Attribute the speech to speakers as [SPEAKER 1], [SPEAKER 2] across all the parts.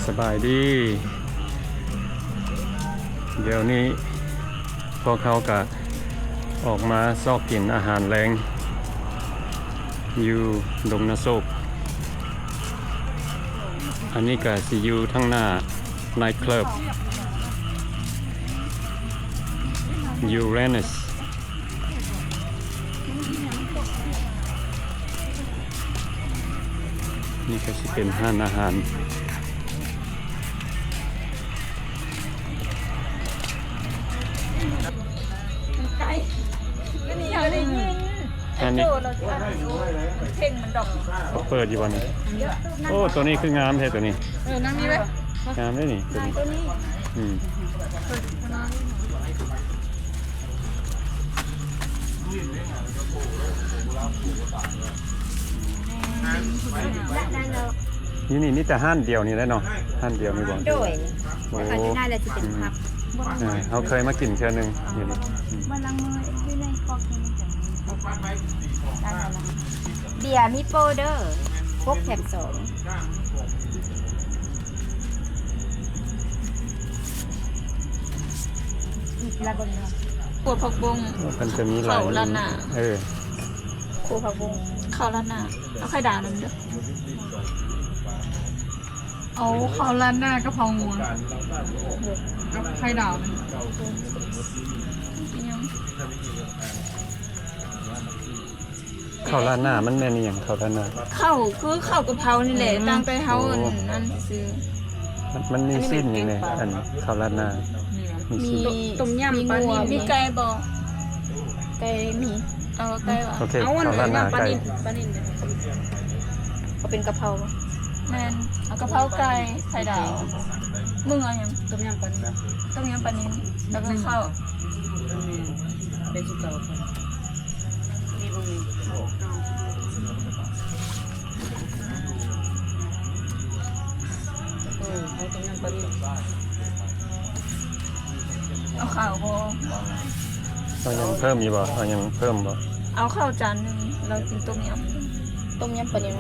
[SPEAKER 1] สบายดีเดี๋ยวนี้พวกเขาก็ออกมาซอกกินอาหารแรงอยู่ดงนาโศกอันนี้ก็สิอยู่ทั้งหน้าไนท์คลับยูเรนัสนี่ก็สิเป็นห้านอาหารอันนี้
[SPEAKER 2] เพ่งมันดอก
[SPEAKER 1] เขาเปิดอยู่วันนี้โอ้ตัวนี้คืองามแท้ตัวนี้
[SPEAKER 2] นั่งนี่ไหม
[SPEAKER 1] งามได้นี่ตัวนี้
[SPEAKER 2] ตัวนี้
[SPEAKER 1] อืมนี่มีแต่ห้านเดียวนี่แหละเนาะห้านเดียวนี่บ่
[SPEAKER 2] โดย
[SPEAKER 1] โอ้
[SPEAKER 2] อันนี้น่าจะเป็นพับ
[SPEAKER 1] เขาเคยมากินเทื่อนึงอยู่นี่
[SPEAKER 2] มันลังมือที่ในคอกนี่เบียร์มีโปรเดอร์พกแถมสองละบนเนาะ
[SPEAKER 3] ขวดผักบุ้ง
[SPEAKER 1] มันจะมีหลาย
[SPEAKER 3] เขาละน่ะ
[SPEAKER 2] ครูผักบุ้ง
[SPEAKER 3] ข้าวราดหน้าเอาไข่ดาวนั่นเด้อเอาข้าวราดหน้ากะเพรางัวกับไข่ดาวยัง
[SPEAKER 1] ข้าวราดหน้ามันแม่นอี่อย่างข้าวราดหน้า
[SPEAKER 3] ข้าวคือข้าวกะเพรานี่แหละตั้งแต่เฮานั่นซื้อ
[SPEAKER 1] มันมีสิ้นนี่เลยอันข้าวราดหน้ามี
[SPEAKER 3] มี
[SPEAKER 1] สิ้น
[SPEAKER 3] ต้มยำปลานิลมีไก่บ่
[SPEAKER 2] ไก่มี
[SPEAKER 3] เอาไก่ว่ะ
[SPEAKER 1] โอเคข้าวราดหน้าไก่
[SPEAKER 3] ปลานิล
[SPEAKER 2] เขาเป็นกะเพรา
[SPEAKER 3] แม่นเอากะเพราไก่ไข่ดาวมึงเอาหยังต้มยำปลานิลแล้วก็ข้าว
[SPEAKER 2] เป็นสุกเกามีบุ้ง เขาต้องยังปฏิ
[SPEAKER 3] เอาข้าวบ่
[SPEAKER 1] เอายังเพิ่มอีกบ่เอายังเพิ่มบ่
[SPEAKER 3] เอาข้าวจานหนึงเรากินต้มยำ
[SPEAKER 2] ต้มยำปลาเนียว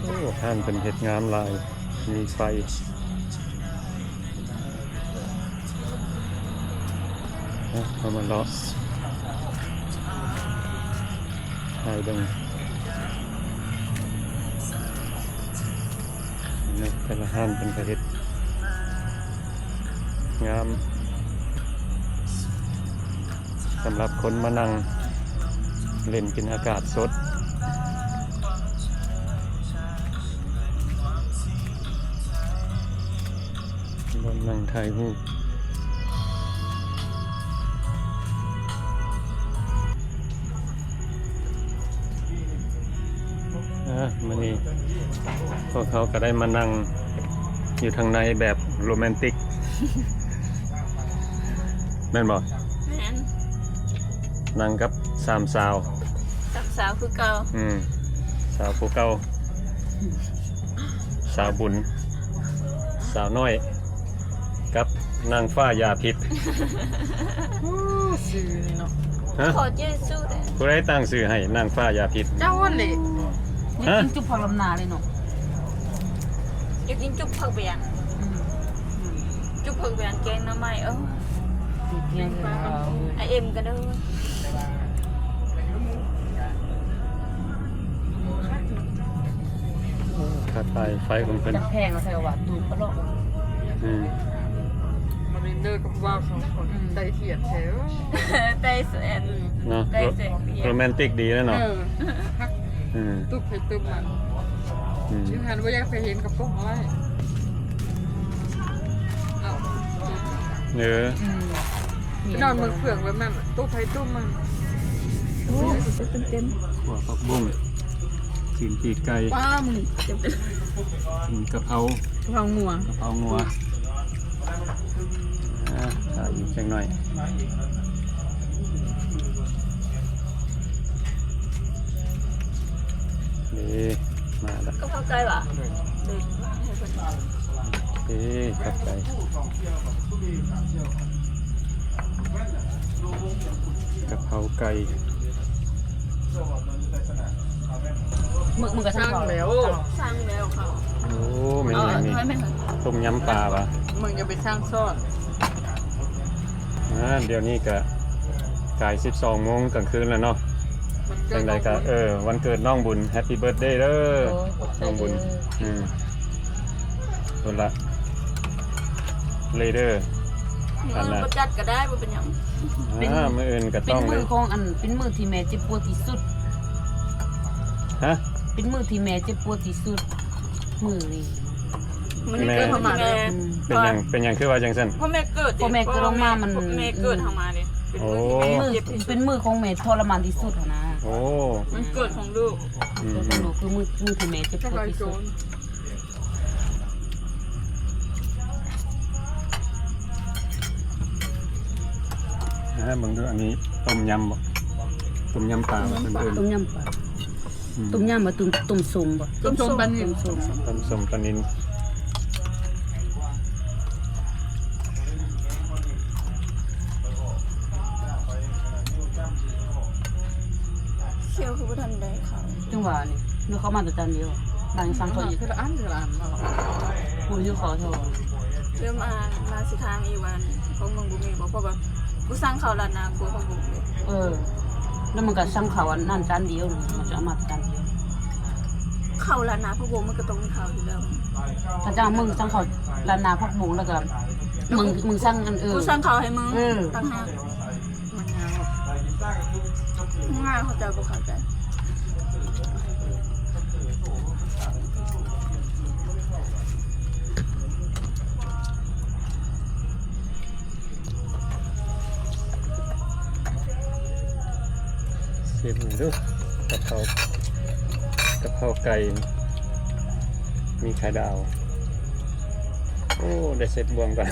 [SPEAKER 1] โอ้ห้านเป็นเห็ดงามลายมีไฟเอามาเลาะไฟดังนี่แต่ละห้านเป็นเห็ดงามสำหรับคนมานั่งเล่นกินอากาศสดบนนั่งถ่ายรูปมานี่พวกเขาก็ได้มานั่งอยู่ทางในแบบโรแมนติก แม่นบอก
[SPEAKER 3] แม่น
[SPEAKER 1] นั่งกับสามสาว
[SPEAKER 3] กับสาวคือเก่า
[SPEAKER 1] สาวผู้เก่าสาวบุญ สาวน้อย กับนางฟ้ายาพิษ
[SPEAKER 2] ซื้อเนาะ
[SPEAKER 1] ฮะ
[SPEAKER 3] ขอเจสู้ได้
[SPEAKER 1] ผู้ใดตั้งชื่อให้นางฟ้ายาพิษ
[SPEAKER 2] เจ้าวันเลย
[SPEAKER 1] ฮะ
[SPEAKER 2] กินจุ๊บผักลำนาเลยเนาะ
[SPEAKER 3] อยากกินจุ๊บผักเบียงจุ๊บผักเบียงแกงหน้ำไม้ไอเอ็มกันเด้อ
[SPEAKER 1] ขาดไฟของเพิ่น
[SPEAKER 2] จะแพงเอาใส่ว่าตูดปลอก
[SPEAKER 1] อืม
[SPEAKER 4] มารินเดอร์กับว่าวสองคนไตเถียนแถว
[SPEAKER 3] ได้แสน
[SPEAKER 1] เนาะ
[SPEAKER 3] ได้แสนเบีย
[SPEAKER 1] โร
[SPEAKER 3] ง
[SPEAKER 1] แมนติกดีแล้วเนาะ
[SPEAKER 4] ฮัก
[SPEAKER 1] อืม
[SPEAKER 4] ตุ๊กให้ตุ๊กมัน
[SPEAKER 1] อืม
[SPEAKER 4] ยูหันว่าอยากไปเห็นกับพวกอะไรเอา
[SPEAKER 1] เนื้อ
[SPEAKER 4] ไปนอนมือเฟื่องไว้แม่ตุ๊กให้ตุ๊กมัน
[SPEAKER 3] โอ้เต็ม
[SPEAKER 1] ขัวผักบุ้งกินปีกไก่
[SPEAKER 3] ป้ามึงเต็ม
[SPEAKER 1] กินกะเพราก
[SPEAKER 4] ะเพรางัว
[SPEAKER 1] กะเพรางัวถ่ายอีกจังหน่อยนี่มาแล้ว
[SPEAKER 3] ก็เข้าใจว่ะ
[SPEAKER 1] นี่ครับใจ าไก่
[SPEAKER 2] มึงก็
[SPEAKER 4] สร้างแล้ว
[SPEAKER 2] สร้างแล้วเขา
[SPEAKER 1] โอ้แม่นอย่างนี้
[SPEAKER 3] ไม่ไม่
[SPEAKER 1] ต้มยำปลาปะ
[SPEAKER 4] มึงจะไปสร้างซ่อน
[SPEAKER 1] เดี๋ยวนี้ก็กาย12 โมงกลางคืนแล้วเนาะจังใดก็วันเกิดน้องบุญแฮปปี้เบิร์ธเดย์เด้อน้องบุญคนละเลยเด้อ
[SPEAKER 2] ประจัดก็ได้บ่เป็นหยัง
[SPEAKER 1] มื้ออื่นก็
[SPEAKER 2] เป็
[SPEAKER 1] ต้
[SPEAKER 2] น
[SPEAKER 1] อง
[SPEAKER 2] มือของอันเป็นมือที่แม่เจ็บปวดที่สุด
[SPEAKER 1] ฮะ
[SPEAKER 2] เป็นมือที่แม่เจ็บปวดที่สุดมือนี่
[SPEAKER 4] มันเกิดเข้ามาเลย
[SPEAKER 1] เป็นหยังคือว่าจังซั่น
[SPEAKER 4] เพราะแม่เกิด
[SPEAKER 2] พอแม่เกิดลงมามัน
[SPEAKER 4] แม่เกิดเข้ามาเลย
[SPEAKER 1] โอ้
[SPEAKER 2] เป็นมือของแม่ทรมานที่สุดนะ
[SPEAKER 1] โอ้
[SPEAKER 4] มันเกิดของลูก
[SPEAKER 2] ตัวของหนูคือมือที่แม่เจ็บป
[SPEAKER 4] จะ
[SPEAKER 2] ว
[SPEAKER 4] ไป
[SPEAKER 2] ดที่
[SPEAKER 4] โจ
[SPEAKER 2] สุด
[SPEAKER 1] รมึงดูอันนี้ต้มยำบ่ต้มยำปลาบ่เพิ่น
[SPEAKER 2] ต้มยำปลาต้มยำมาต้มส้มบ่
[SPEAKER 4] ต้มส้มปลานิ่ม
[SPEAKER 2] ต้มส้ม
[SPEAKER 1] ต้มส้มปลานิล
[SPEAKER 3] เคี่ยวคือบ่ทันได้เขา
[SPEAKER 2] จังหวะนี่เนื้อเข้ามาแต่จานเดียวบางสั่งเขาอีก
[SPEAKER 4] คือละอันคือละอันเนาะ
[SPEAKER 2] กูชื่อขอโทษ
[SPEAKER 3] เริ่มมาสิทางอีวันของมึงบ่มีบ่เพราะว่ากูสั่งข้าวร้านนากูของมึงเลย
[SPEAKER 2] แล้วมันก็สั่งเขาอันนั่นจานเดียวมันจะเอามาจานเดียว
[SPEAKER 3] ข้าวร้านนาพวกผมมันก็ต้องมีข้าวอยู่แล้ว
[SPEAKER 2] ถ้าจ้างมึงสั่งเขาร้านนาพักบุงแล้วก็มึงสั่งอัน
[SPEAKER 3] กูสั่งข้าวให้มึงต่างหาก
[SPEAKER 4] มันยาว
[SPEAKER 3] ง่ายเข้าใจบ่เข้าใจ
[SPEAKER 1] เสียบหนึ่งดูกะเพราไก่มีไข่ดาวโอ้ได้เสร็จบวงก่อน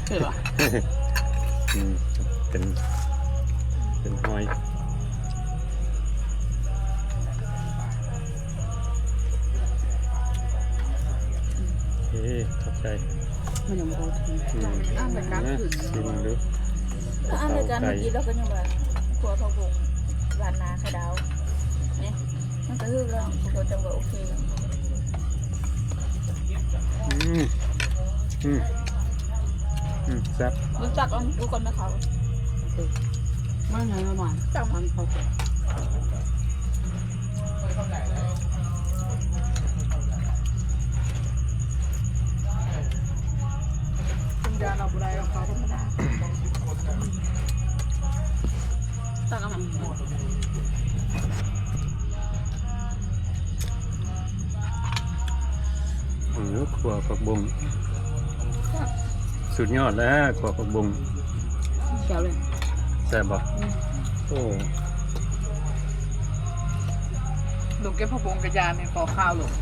[SPEAKER 2] ใช่ป่ะ
[SPEAKER 1] เป็นหอยเฮ้ขอบใจ
[SPEAKER 2] มันยังบ่รู้ถึง
[SPEAKER 4] อ่านแต่การถึง
[SPEAKER 1] ชิมดู
[SPEAKER 3] แล้วอันในการเมื่อกี้เราก็ยังว่าครัวพะวงร้านนาไข่ดาวนี่มันก็คือแล้วกูก็จะว่าโอเค
[SPEAKER 1] แซ่บ
[SPEAKER 3] รู้จักอันกูคนนะเขา
[SPEAKER 2] มันยังประมาณ
[SPEAKER 3] จัก
[SPEAKER 2] มันเขา
[SPEAKER 4] คุณยาเราบุไรกับเขาธรรมดา
[SPEAKER 3] จักอันนั้น
[SPEAKER 1] ขวผักบุ้งสุดยอดแล้วขวผักบุ้ง
[SPEAKER 2] เขียวเลย
[SPEAKER 1] แซ่บบ่โอ้
[SPEAKER 4] ลูกเก็บพะบงกระยาในปอข้าวลูก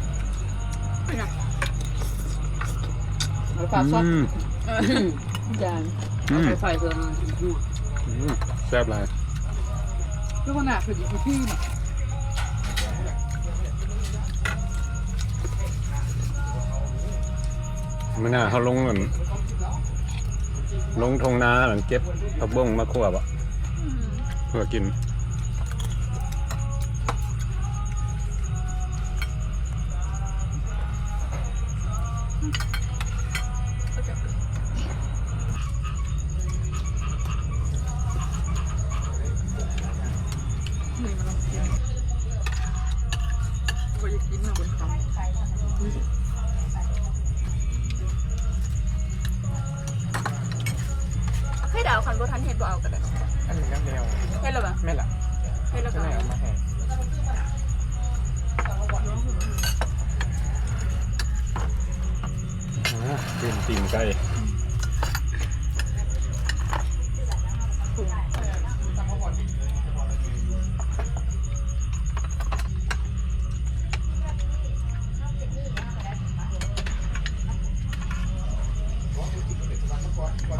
[SPEAKER 4] แล้วปลาซอสยานเอาไฟเพิ่ม
[SPEAKER 1] แซ่บหลาย
[SPEAKER 4] ลูกขนาดคืออยู่ที่น่ะ
[SPEAKER 1] มื้อหน้าเขาลงทงนาเก็บผักบุ้งมาคั่วบ่เพื่อกิน
[SPEAKER 4] นี่มันต้องกินก็อยากกินนะบนคำ
[SPEAKER 3] ให้ดาวคันบ่ทันเฮ็ดบ่เอาก็ได้
[SPEAKER 5] อันนี้น้ำเดียว
[SPEAKER 3] เฮ็ดแล้วบ่
[SPEAKER 5] ไม่ละ
[SPEAKER 3] เฮ็ดแล้ว
[SPEAKER 5] ก็
[SPEAKER 3] ก็
[SPEAKER 5] เลยเอามาให้
[SPEAKER 1] กินตีนไก่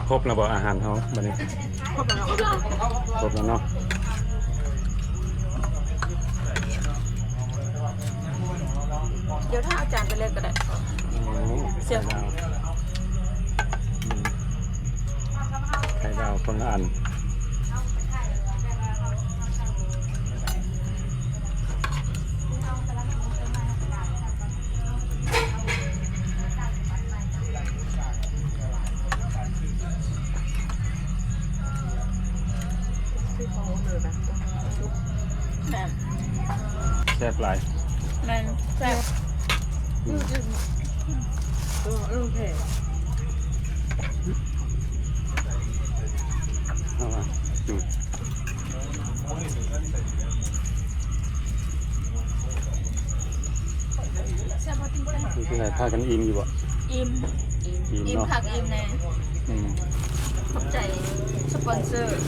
[SPEAKER 1] ครบแล้วบ่อาหารเขาบัดนี้ครบแล้วเนาะ
[SPEAKER 3] เดี๋ยวถ้าอาจารย์ไปเล่นก็ได้ เสียบ
[SPEAKER 1] ไข่ดาวคนละอัน
[SPEAKER 4] ที่เขาเลยนะ
[SPEAKER 3] แบบ
[SPEAKER 1] แซ่บหลาย
[SPEAKER 3] มันแซ่บ
[SPEAKER 4] โอเค
[SPEAKER 1] เอามาจุด
[SPEAKER 3] แซ่บพอจริงๆ
[SPEAKER 1] นี่คือไงพากันอิ่มอยู่บ่
[SPEAKER 3] อิ่ม
[SPEAKER 1] อิ่ม
[SPEAKER 3] อิ่ม
[SPEAKER 1] เนาะ
[SPEAKER 3] ผักอิ่มแน่
[SPEAKER 1] อืม
[SPEAKER 3] ขอบใจสปอนเซอร์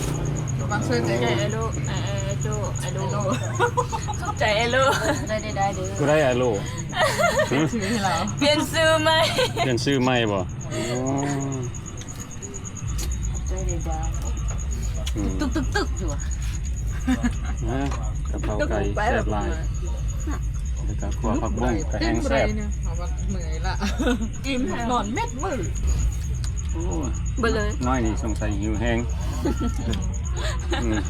[SPEAKER 4] บางซื้อ
[SPEAKER 3] ขอบใจไอโลไอโจไอโลขอบใจไอโลได้เด้อ
[SPEAKER 1] กูได้ไอโลหึ
[SPEAKER 4] ซื้อให้เรา
[SPEAKER 3] เปลี่ยนซื้อไหม
[SPEAKER 1] เปลี่ยนชื่อใหม่บ่อ๋อ
[SPEAKER 4] ใจเด็ดดาว
[SPEAKER 1] อืม
[SPEAKER 4] ตึกอยู่อ่ะ
[SPEAKER 1] นะกะเพราไก่แซ่บหลายแล้วก็ขัวผักบุ้งกระแห้งแซ่บ
[SPEAKER 4] เนี่ยเอาว่าเหนื่อยละ
[SPEAKER 3] อิ่มแล้
[SPEAKER 4] น
[SPEAKER 3] ว
[SPEAKER 4] อนเม็ดมือ
[SPEAKER 1] โอ้ย
[SPEAKER 3] เบดเลย
[SPEAKER 1] น้อยนี่สงสัยหิวแห้งอืม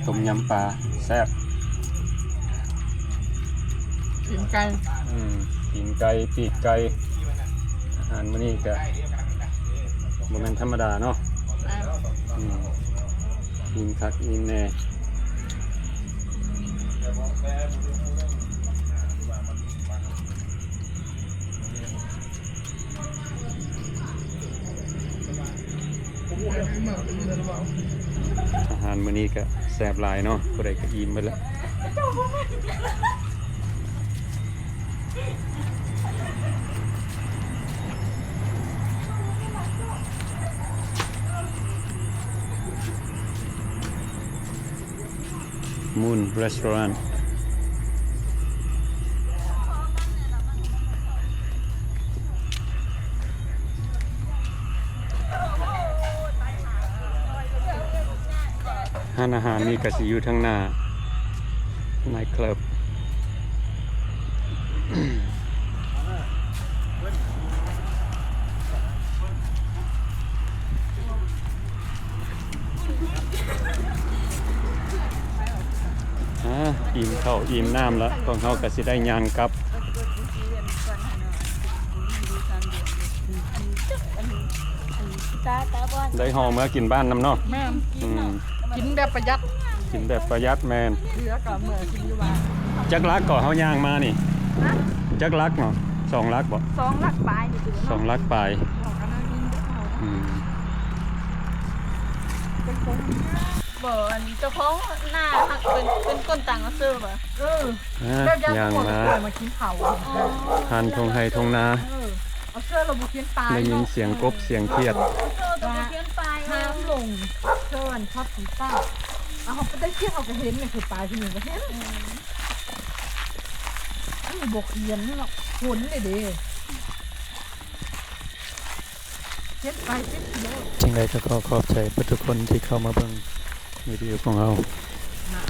[SPEAKER 1] ต้มยำปลาแซ่บ
[SPEAKER 4] กินไก่
[SPEAKER 1] กินไก่ปีกไก่อาหารมื้อนี้ก็บ่แม่นธรรมดาเนาะอืมกินคักกินแน่อาหารมื้อนี้ก็แซ่บหลายเนาะผู้ใดก็อิ่มไปแล้ว Moon Restaurant ร้านอาหารนี่ก็สิอยู่ทางหน้าไนท์คลับ อิ่มข้าวอิ่มน้ำแล้วของเขาก็สิได้ยานกลับ
[SPEAKER 3] ตาบอล
[SPEAKER 1] ได้ห่อเมื่อกินบ้านน้ำเนาะ
[SPEAKER 4] แม่
[SPEAKER 1] อืม
[SPEAKER 4] กินแบบประหยัด
[SPEAKER 1] กินแบบประหยัดแมน
[SPEAKER 4] เหลือกับเมื่อกินอยู่บ้าน
[SPEAKER 1] จักลักก่อเฮาย่างมานี่จักลักเนาะ2 ลักบ่
[SPEAKER 3] 2 หลักปลายนี่คือ
[SPEAKER 1] 2 ลักปลาย
[SPEAKER 4] บอกกันนะกินได้เอา
[SPEAKER 1] อืม
[SPEAKER 4] เป็นคน
[SPEAKER 3] บ่อันเจ้าของหน้าหักเป็นคนต่างประเทศบ่
[SPEAKER 4] แบบยัด
[SPEAKER 1] ย่าง
[SPEAKER 4] หมด
[SPEAKER 1] มา
[SPEAKER 4] เลยมากินเผา
[SPEAKER 1] ทานทงไฮทงนา
[SPEAKER 4] เอาเสื้อเราบุกินปลา
[SPEAKER 1] ได้ยินเสียงกบเสียงเขียด
[SPEAKER 3] ตัวเขียนปลาย
[SPEAKER 4] น้ำลงเชิญช็อตสีฟ้าเอาเขาไปได้เที่ยวเขาก็เห็นเนี่ยคือปลาที่หนึ่งก็เห็นอันนี้บกเยียนนี่หรอกผลเลยเด้เห็นไป10 กิโล
[SPEAKER 1] จริงๆก็ขอบใจทุกคนที่เข้ามาเบิ่งวิดีโอของเรา
[SPEAKER 4] นะ